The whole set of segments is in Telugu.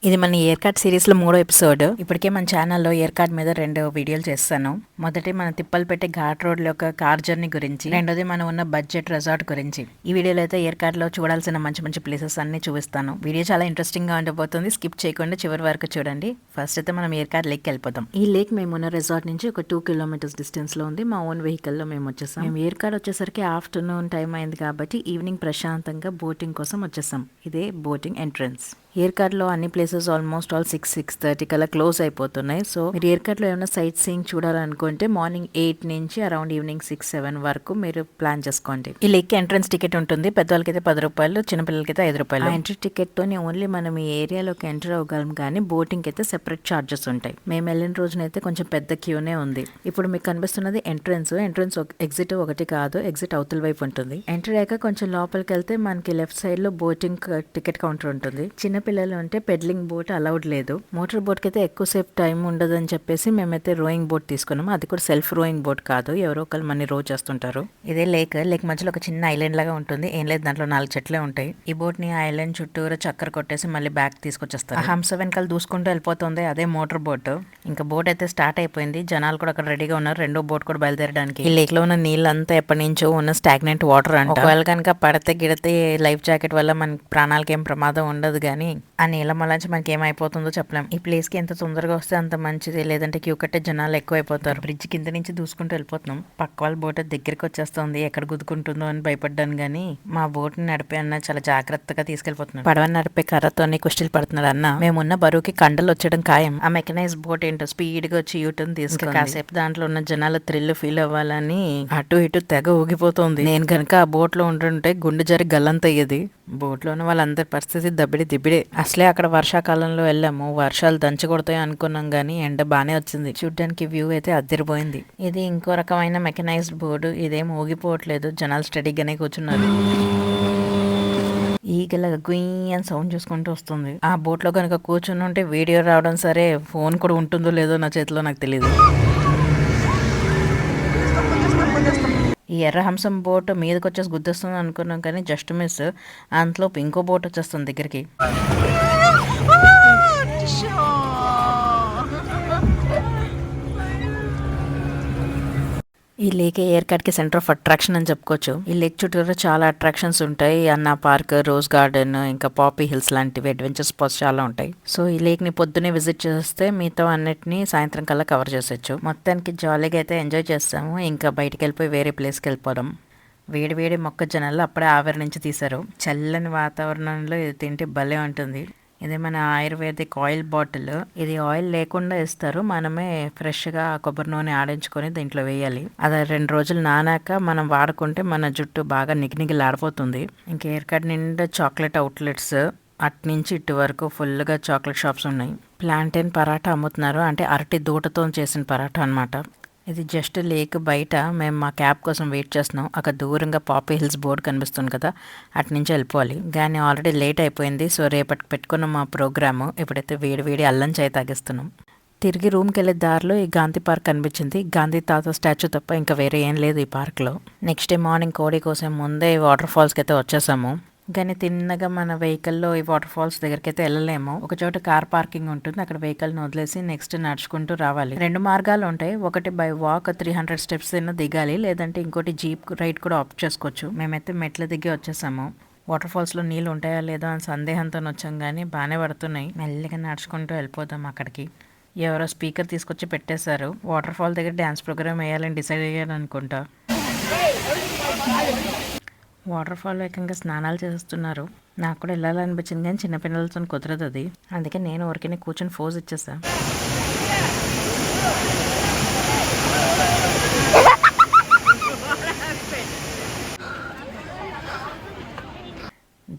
ఇది మన ఇయర్ కార్డ్ సిరీస్ లో 3వ ఎపిసోడ్. ఇప్పటికే మన ఛానల్లో ఇయర్ కార్డ్ మీద 2 వీడియోలు చేస్తాను. మొదటి మన తిప్పలు పెట్టే ఘాట్ రోడ్ లో ఒక కార్ జర్నీ గురించి, రెండోది మనం ఉన్న బడ్జెట్ రిసార్ట్ గురించి. ఈ వీడియోలో అయితే ఇయర్ కార్డ్ లో చూడాల్సిన మంచి మంచి ప్లేసెస్ అన్ని చూపిస్తాను. వీడియో చాలా ఇంట్రెస్టింగ్ గా ఉండబోతుంది. స్కిప్ చేయకుండా చివరి వరకు చూడండి. ఫస్ట్ అయితే మనం ఇయర్ కార్డ్ లేక్ వెళ్ళిపోతాం. ఈ లేక్ మేము ఉన్న రిసార్ట్ నుంచి ఒక 2 కిలోమీటర్స్ డిస్టెన్స్ లో ఉంది. మా ఓన్ వెహికల్ లో మేము వచ్చేసాం. మేము ఇయర్ కార్డ్ వచ్చేసరికి ఆఫ్టర్నూన్ టైం అయింది కాబట్టి ఈవినింగ్ ప్రశాంతంగా బోటింగ్ కోసం వచ్చేసాం. ఇదే బోటింగ్ ఎంట్రన్స్. ఇయర్ కార్డ్ లో అన్ని ప్లేసెస్ ఆల్మోస్ట్ ఆల్ 6:30 కల్లా క్లోజ్ అయిపోతున్నాయి. సో మీరు ఇయర్ కార్డ్ లో ఏమైనా సైట్ సీయింగ్ చూడాలనుకుంటే మార్నింగ్ 8 నుంచి అరౌండ్ ఈవినింగ్ 6-7 వరకు మీరు ప్లాన్ చేసుకోండి. ఈ లేక్ ఎంట్రన్స్ టికెట్ ఉంటుంది. పెద్దవాళ్ళకైతే 10 రూపాయలు, చిన్నపిల్లలకైతే 5 రూపాయలు. ఎంట్రీ టికెట్ తోనే ఓన్లీ మనం ఈ ఏరియాలోకి ఎంటర్ అవ్వగలం, కానీ బోటింగ్ అయితే సెపరేట్ చార్జెస్ ఉంటాయి. మేము వెళ్ళిన రోజునైతే కొంచెం పెద్ద క్యూనే ఉంది. ఇప్పుడు మీకు కనిపిస్తున్నది ఎంట్రన్స్. ఎగ్జిట్ ఒకటి కాదు, ఎగ్జిట్ అవతల వైపు ఉంటుంది. ఎంటర్ అయ్యాక కొంచెం లోపలికి వెళ్తే మనకి లెఫ్ట్ సైడ్ లో బోటింగ్ టికెట్ కౌంటర్ ఉంటుంది. చిన్న పిల్లలు అంటే పెడ్లింగ్ బోట్ అలౌడ్ లేదు. మోటార్ బోట్ కి అయితే ఎక్కువసేపు టైం ఉండదు అని చెప్పేసి మేమైతే రోయింగ్ బోట్ తీసుకున్నాము. అది కూడా సెల్ఫ్ రోయింగ్ బోట్ కాదు, ఎవరో ఒకరు మన రో చేస్తుంటారు. ఇదే లేక్ మధ్యలో ఒక చిన్న ఐలాండ్ లాగా ఉంటుంది. ఏం లేదు, దాంట్లో 4 చెట్లే ఉంటాయి. ఈ బోట్ ని ఐలాండ్ చుట్టూరా చక్కర కొట్టేసి మళ్ళీ బ్యాక్ తీసుకొచ్చేస్తారు. హంస వెనకాల దూసుకుంటూ వెళ్ళిపోతుంది, అదే మోటార్ బోట్. ఇంకా బోట్ అయితే స్టార్ట్ అయిపోయింది. జనాలు కూడా అక్కడ రెడీగా ఉన్నారు రెండో బోట్ కూడా బయలుదేరడానికి. ఈ లేక్ లో ఉన్న నీళ్ళంతా ఎప్పటి నుంచో ఉన్న స్టాగ్నెంట్ వాటర్ అంట. ఒకవేళ కనుక పడితే గిడితే లైఫ్ జాకెట్ వల్ల మన ప్రాణాలకి ఏం ప్రమాదం ఉండదు, కానీ ఆ నీళ్ళ మళ్ళీ మనకి ఏమైపోతుందో చెప్పలేం. ఈ ప్లేస్ కి ఎంత తొందరగా వస్తే అంత మంచిది, లేదంటే క్యూ కట్టే జనాలు ఎక్కువైపోతారు. బ్రిడ్జ్ కింద నుంచి దూసుకుంటూ వెళ్ళిపోతున్నాం. పక్క వాళ్ళ బోట్ దగ్గరికి వచ్చేస్తుంది, ఎక్కడ గుద్దుకుంటుందో అని భయపడ్డాను, కానీ మా బోట్ ని నడిపే అన్న చాలా జాగ్రత్తగా తీసుకెళ్లిపోతున్నాడు. పడవని నడిపే కర్రతోనే కుస్తీలు పడుతున్నాడు అన్న. మేమున్న బరువుకి కండలు వచ్చేయడం ఖాయం. ఆ మెకనైజ్ బోట్ ఏంటో స్పీడ్ గా వచ్చి యూటర్న్ తీసుకుని కాసేపు దాంట్లో ఉన్న జనాలు థ్రిల్ ఫీల్ అవ్వాలని అటు ఇటు తెగ ఊగిపోతుంది. నేను కనుక ఆ బోట్ లో ఉంటుంటే గుండె జరి గల్లంత అయ్యేది. బోట్ లో ఉన్న వాళ్ళందరి పరిస్థితి దిబ్బిడే. అసలే అక్కడ వర్షాకాలంలో వెళ్ళాము, వర్షాలు దంచి కొడతాయి అనుకున్నాం, కానీ ఎండ బానే వచ్చింది. చూడ్డానికి వ్యూ అయితే అద్దరిపోయింది. ఇది ఇంకో రకమైన మెకనైజ్డ్ బోర్డు. ఇదేం ఊగిపోవట్లేదు, జనాలు స్టడీగానే కూర్చున్నారు. ఈగల గుయ్యి అని సౌండ్ చూసుకుంటూ వస్తుంది. ఆ బోట్ లో కనుక కూర్చుని ఉంటే వీడియో రావడం సరే, ఫోన్ కూడా ఉంటుందో లేదో నా చేతిలో నాకు తెలియదు. ఈ ఎర్రహంసం బోట్ మీదకి వచ్చేసి గుద్దేస్తుంది అనుకున్నాం, కానీ జస్ట్ మిస్. అంతలోపు ఇంకో బోట్ వచ్చేస్తుంది దగ్గరికి. ఈ లేక్ ఎయిర్ కార్డ్ కి సెంటర్ ఆఫ్ అట్రాక్షన్ అని చెప్పుకోవచ్చు. ఈ లేక్ చుట్టూ చాలా అట్రాక్షన్స్ ఉంటాయి. అన్నా పార్క్, రోజ్ గార్డెన్, ఇంకా పాపీ హిల్స్ లాంటివి అడ్వెంచర్ స్పాట్స్ చాలా ఉంటాయి. సో ఈ లేక్ ని పొద్దునే విజిట్ చేస్తే మిగతా అన్నిటిని సాయంత్రం కల్లా కవర్ చేసేచ్చు. మొత్తానికి జాలీగా అయితే ఎంజాయ్ చేస్తాము. ఇంకా బయటికి వెళ్ళిపోయి వేరే ప్లేస్కి వెళ్ళిపోవడం. వేడి వేడి మొక్కజొన్నలు అప్పుడే ఆవిరి నుంచి తీశారు. చల్లని వాతావరణంలో ఇది తింటే భలే ఉంటుంది. ఇది మన ఆయుర్వేదిక్ ఆయిల్ బాటిల్. ఇది ఆయిల్ లేకుండా ఇస్తారు, మనమే ఫ్రెష్ గా కొబ్బరి నూనె ఆడించుకొని దీంట్లో వేయాలి. అది 2 రోజులు నానాక మనం వాడుకుంటే మన జుట్టు బాగా నిగినిగిలాడిపోతుంది. ఇంకా ఎయిర్ కార్డ్ నిండా చాక్లెట్ అవుట్లెట్స్, అటు నుంచి ఇటు వరకు ఫుల్ గా చాక్లెట్ షాప్స్ ఉన్నాయి. ప్లాంటైన్ పరాటా అమ్ముతున్నారు, అంటే అరటి దూటతో చేసిన పరాటా అన్నమాట. ఇది జస్ట్ లేక్ బయట. మేము మా క్యాబ్ కోసం వెయిట్ చేస్తున్నాం. అక్కడ దూరంగా పాపీ హిల్స్ బోర్డు కనిపిస్తుంది కదా, అటు నుంచి వెళ్ళిపోవాలి. కానీ ఆల్రెడీ లేట్ అయిపోయింది. సో రేపటి పెట్టుకున్న మా ప్రోగ్రాము. ఇప్పుడైతే వేడి అల్లం చాయ్ తాగిస్తున్నాం. తిరిగి రూమ్కి వెళ్ళే దారిలో ఈ గాంధీ పార్క్ కనిపించింది. గాంధీ తాత స్టాచ్యూ తప్ప ఇంకా వేరే ఏం లేదు ఈ పార్క్లో. నెక్స్ట్ డే మార్నింగ్ కోడి కోసం ముందే వాటర్ ఫాల్స్కి అయితే వచ్చేసాము. కానీ తిన్నగా మన వెహికల్లో ఈ వాటర్ ఫాల్స్ దగ్గరికి అయితే వెళ్ళలేము. ఒక చోట కార్ పార్కింగ్ ఉంటుంది, అక్కడ వెహికల్ని వదిలేసి నెక్స్ట్ నడుచుకుంటూ రావాలి. 2 మార్గాలు ఉంటాయి. ఒకటి బై వాక్ 300 స్టెప్స్ అయినా దిగాలి, లేదంటే ఇంకోటి జీప్ రైడ్ కూడా ఆప్ట్ చేసుకోవచ్చు. మేమైతే మెట్లు దిగి వచ్చేసాము. వాటర్ ఫాల్స్ లో నీళ్ళు ఉంటాయా లేదా అని సందేహంతో వచ్చాం, కానీ బాగానే పడుతున్నాయి. మెల్లిగా నడుచుకుంటూ వెళ్ళిపోతాం అక్కడికి. ఎవరో స్పీకర్ తీసుకొచ్చి పెట్టేశారు. వాటర్ ఫాల్ దగ్గర డ్యాన్స్ ప్రోగ్రామ్ వేయాలని డిసైడ్ అయ్యాను అనుకుంటా. వాటర్ ఫాల్ ఏకంగా స్నానాలు చేస్తున్నారు. నాకు కూడా వెళ్ళాలనిపించింది, కానీ చిన్నపిల్లలతో కుదరదు అది. అందుకే నేను ఊరికే కూర్చొని ఫోజ్ ఇచ్చేసా.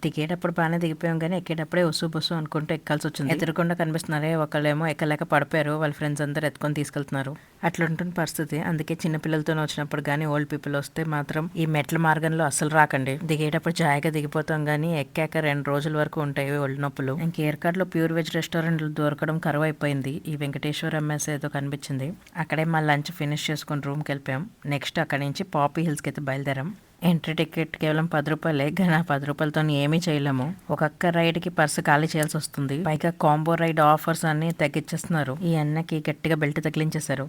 దిగేటప్పుడు బాగానే దిగిపోయాం, కానీ ఎక్కేటప్పుడే ఒసు బొసు అనుకుంటూ ఎక్కాల్సి వచ్చింది. ఎదురుకుండా కనిపిస్తున్నారే, ఒకళ్ళేమో ఎక్కలేక పడిపోయారు, వాళ్ళ ఫ్రెండ్స్ అందరూ ఎత్తుకొని తీసుకెళ్తున్నారు. అట్లుంటుంది పరిస్థితి. అందుకే చిన్నపిల్లలతో వచ్చినప్పుడు కానీ ఓల్డ్ పీపుల్ వస్తే మాత్రం ఈ మెట్ల మార్గంలో అస్సలు రాకండి. దిగేటప్పుడు జాయిగా దిగిపోతాం, కానీ ఎక్కాక 2 రోజుల వరకు ఉంటాయి ఒళ్ళు నొప్పులు. ఇంక ఎయిర్ కార్డ్ లో ప్యూర్ వెజ్ రెస్టారెంట్లు దొరకడం కరువు అయిపోయింది. ఈ వెంకటేశ్వర ఎంఎస్ ఏదో కనిపించింది, అక్కడే మా లంచ్ ఫినిష్ చేసుకుని రూమ్కి వెళ్ళిపోయాం. నెక్స్ట్ అక్కడి నుంచి పాపీ హిల్స్కి అయితే బయలుదేరాం. ఎంట్రీ టికెట్ కేవలం 10 రూపాయలే, కానీ ఆ 10 రూపాయలతో ఏమీ చేయలేము. ఒక్కొక్క రైడ్ కి పర్సు ఖాళీ చేయాల్సి వస్తుంది. పైగా కాంబో రైడ్ ఆఫర్స్ అన్ని తగ్గించేస్తున్నారు. ఈ అన్నకి గట్టిగా బెల్ట్ తగిలించేశారు.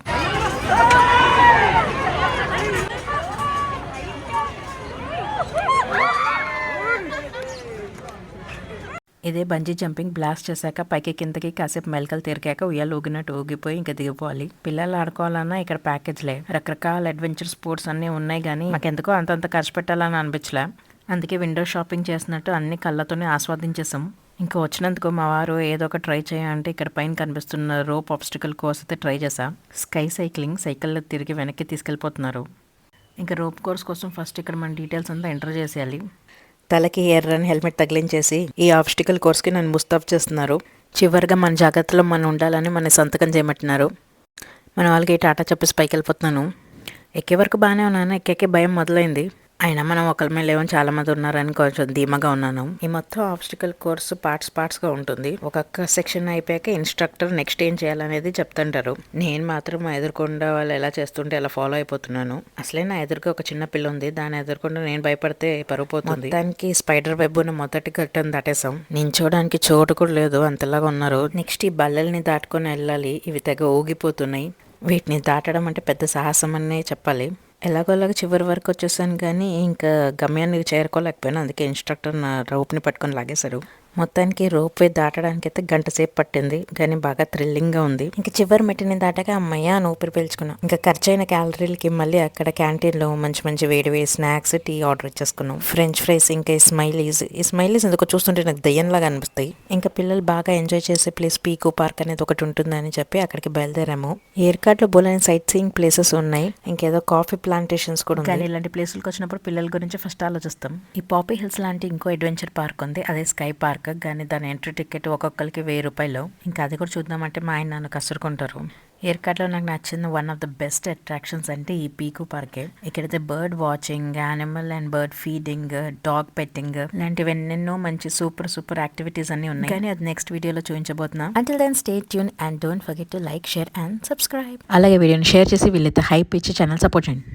ఇదే బంజీ జంపింగ్. బ్లాస్ట్ చేశాక పైకి కిందకి కాసేపు మెలకలు తిరిగాక ఉయ్యాలు ఊగినట్టు ఊగిపోయి ఇంకా దిగిపోవాలి. పిల్లలు ఆడుకోవాలన్నా ఇక్కడ ప్యాకేజ్లే. రకరకాల అడ్వెంచర్ స్పోర్ట్స్ అన్నీ ఉన్నాయి, కానీ మాకెందుకో అంతంత ఖర్చు పెట్టాలని అనిపించలే. అందుకే విండో షాపింగ్ చేసినట్టు అన్ని కళ్ళతోనే ఆస్వాదించేసాం. ఇంకా వచ్చినందుకు మా వారు ఏదో ఒక ట్రై చేయాలంటే ఇక్కడ పైన కనిపిస్తున్న రోప్ ఆబ్స్టికల్ కోర్స్ అయితే ట్రై చేసా. స్కై సైక్లింగ్, సైకిల్లో తిరిగి వెనక్కి తీసుకెళ్ళిపోతున్నారు. ఇంకా రోప్ కోర్స్ కోసం ఫస్ట్ ఇక్కడ మన డీటెయిల్స్ అంతా ఎంటర్ చేసేయాలి. తలకి ఎర్రని హెల్మెట్ తగిలించేసి ఈ ఆబ్స్టికల్ కోర్స్కి నన్ను ముస్తాబ్ చేస్తున్నారు. చివరిగా మన జాగ్రత్తలో మనం ఉండాలని మన సంతకం చేయమంటున్నారు. మన వాళ్ళకి టాటా చెప్పేసి పైకి వెళ్ళిపోతున్నాను. ఎక్కే వరకు బాగానే ఉన్నాను, ఎక్కే భయం మొదలైంది. అయినా మనం ఒకరి మీద లేవని చాలా మంది ఉన్నారని కొంచెం ధీమాగా ఉన్నాను. ఈ మొత్తం ఆబ్స్టికల్ కోర్సు పార్ట్స్గా ఉంటుంది. ఒక్కొక్క సెక్షన్ అయిపోయాక ఇన్స్ట్రక్టర్ నెక్స్ట్ ఏం చేయాలనేది చెప్తుంటారు. నేను మాత్రం ఎదుర్కొండా వాళ్ళు ఎలా చేస్తుంటే అలా ఫాలో అయిపోతున్నాను. అసలే నా ఎదురుగా ఒక చిన్న పిల్ల ఉంది, దాన్ని ఎదుర్కొండా నేను భయపడితే పరుగుపోతుంది. దానికి స్పైడర్ వెబ్ మొదటి ఘట్టం దాటేసాం. నించోడానికి చోటు కూడా లేదు, అంతలాగా ఉన్నారు. నెక్స్ట్ ఈ బల్లల్ని దాటుకొని వెళ్ళాలి. ఇవి తెగ ఊగిపోతున్నాయి. వీటిని దాటడం అంటే పెద్ద సాహసం అనే చెప్పాలి. ఎలాగోలాగా చివరి వరకు వచ్చేసాను, కానీ ఇంకా గమ్యాన్ని చేరుకోలేకపోయాను. అందుకే ఇన్స్ట్రక్టర్ నా రోప్ని పట్టుకొని లాగేశారు. మొత్తానికి రోప్ వే దాటడానికి అయితే గంట సేపు పట్టింది, కానీ బాగా థ్రిల్లింగ్గా ఉంది. ఇంకా చివరి మెట్టిని దాటాక అమ్మయ్య అని ఊపిరి పీల్చుకున్నాం. ఇంకా ఖర్చైన క్యాలరీలకి మళ్ళీ అక్కడ క్యాంటీన్లో మంచి మంచి వేడి స్నాక్స్, టీ ఆర్డర్ ఇచ్చేసుకున్నాం. ఫ్రెంచ్ ఫ్రైస్, ఇంకా ఈ స్మైలీస్ ఎందుకో చూస్తుంటే నాకు దయ్యంలాగా అనిపిస్తాయి. ఇంకా పిల్లలు బాగా ఎంజాయ్ చేసే ప్లేస్ పీకో పార్క్ అనేది ఒకటి ఉంటుందని చెప్పి అక్కడికి బయలుదేరాము. ఏర్కాట్లో బోలని సైట్ సీయింగ్ ప్లేసెస్ ఉన్నాయి. ఇంకేదో కాఫీ ప్లాంటేషన్స్ కూడా ఉన్నాయి. ఇలాంటి ప్లేసులకు వచ్చినప్పుడు పిల్లల గురించి ఫస్ట్ ఆలోచిస్తాం. ఈ పాపీ హిల్స్ లాంటి ఇంకో అడ్వెంచర్ పార్క్ ఉంది, అదే స్కై పార్క్. కానీ దాని ఎంట్రీ టికెట్ ఒక్కొక్కరికి 1000 రూపాయలు. ఇంకా అది కూడా చూద్దామంటే మా ఆయన నన్ను కసురుకుంటారు. ఏర్కాట్లో నాకు నచ్చిన one of the best attractions అంటే ఈ పీకు పార్కే. ఇక్కడైతే bird watching, animal and bird feeding, dog petting లాంటివి ఎన్నెన్నో మంచి సూపర్ యాక్టివిటీస్ అన్ని ఉన్నాయి. కానీ అది నెక్స్ట్ వీడియోలో చూపించబోతున్నా. Until then stay tuned and don't forget to like, share and subscribe. అలాగే వీడియోని షేర్ చేసి వీళ్ళైతే హైప్ ఇచ్చి ఛానల్ సపోర్ట్ చేయండి.